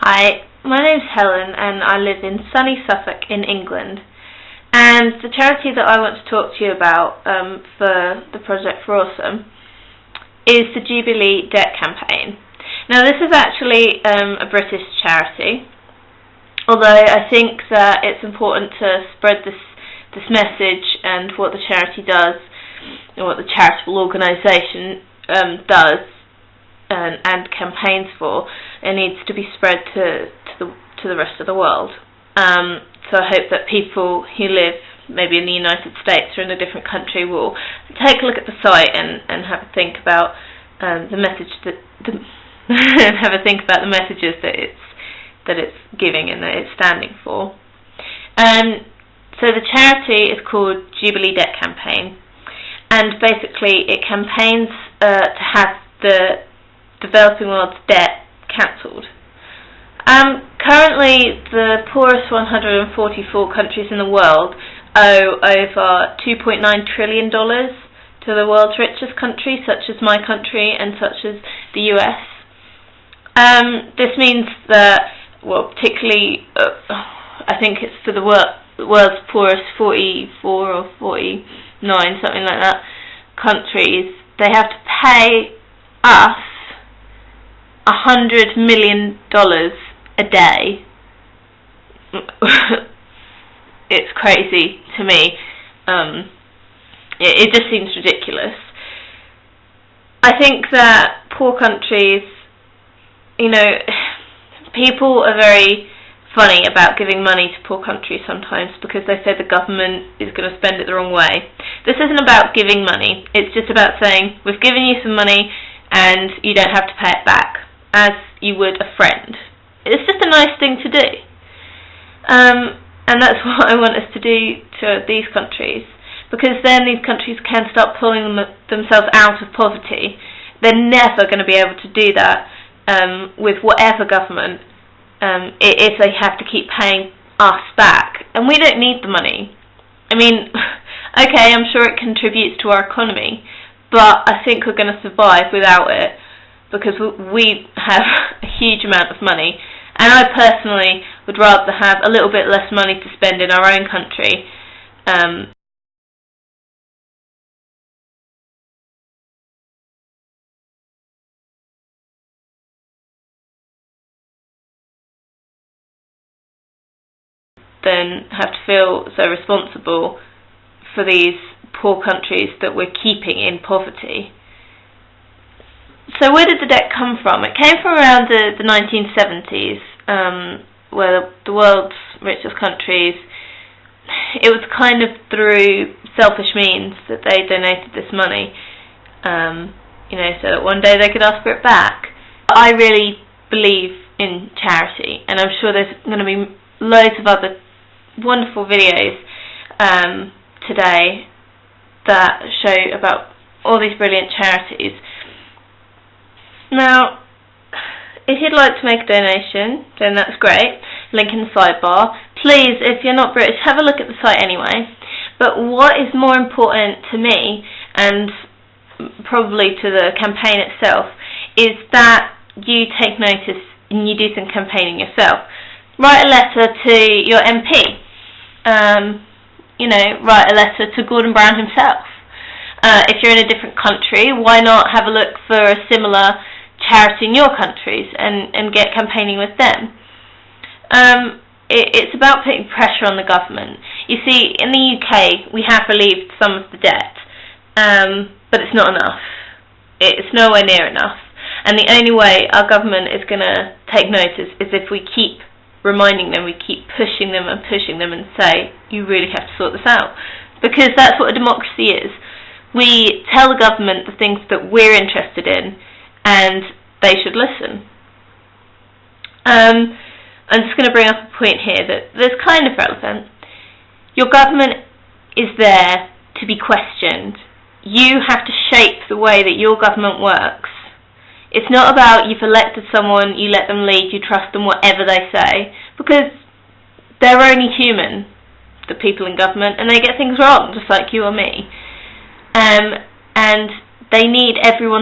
Hi, my name's Helen and I live in sunny Suffolk in England, and the charity that I want to talk to you about for the Project for Awesome is the Jubilee Debt Campaign. Now this is actually a British charity, although I think that it's important to spread this message and what the charity does and what the charitable organisation does and campaigns for. It needs to be spread to the rest of the world. So I hope that people who live maybe in the United States or in a different country will take a look at the site and have a think about the message have a think about the messages that it's giving and that it's standing for. So the charity is called Jubilee Debt Campaign, and basically it campaigns to have the developing world's debt cancelled. Currently, the poorest 144 countries in the world owe over $2.9 trillion to the world's richest countries, such as my country and such as the US. This means that, well, particularly, I think it's for the world's poorest 44 or 49, something like that, countries, they have to pay us $100 million a day. It's crazy to me. It just seems ridiculous. I think that poor countries, people are very funny about giving money to poor countries sometimes because they say the government is going to spend it the wrong way. This isn't about giving money. It's just about saying, we've given you some money and you don't have to pay it back, as you would a friend. It's just a nice thing to do. And that's what I want us to do to these countries, because then these countries can start pulling themselves out of poverty. They're never going to be able to do that with whatever government if they have to keep paying us back. And we don't need the money. I mean, okay, I'm sure it contributes to our economy, but I think we're going to survive without it, because we have a huge amount of money, and I personally would rather have a little bit less money to spend in our own country than have to feel so responsible for these poor countries that we're keeping in poverty. So where did the debt come from? It came from around the 1970s, where the world's richest countries, it was kind of through selfish means that they donated this money, so that one day they could ask for it back. I really believe in charity, and I'm sure there's going to be loads of other wonderful videos today that show about all these brilliant charities. Now, if you'd like to make a donation, then that's great. Link in the sidebar. Please, if you're not British, have a look at the site anyway. But what is more important to me, and probably to the campaign itself, is that you take notice and you do some campaigning yourself. Write a letter to your MP. Write a letter to Gordon Brown himself. If you're in a different country, why not have a look for a similar charity in your countries and get campaigning with them. It's about putting pressure on the government. You see, in the UK we have relieved some of the debt, but it's not enough. It's nowhere near enough, and the only way our government is going to take notice is if we keep reminding them, we keep pushing them and say, you really have to sort this out, because that's what a democracy is. We tell the government the things that we're interested in, and they should listen. I'm just going to bring up a point here that's kind of relevant. Your government is there to be questioned. You have to shape the way that your government works. It's not about you've elected someone, you let them lead, you trust them whatever they say, because they're only human, the people in government, and they get things wrong, just like you or me. And they need everyone's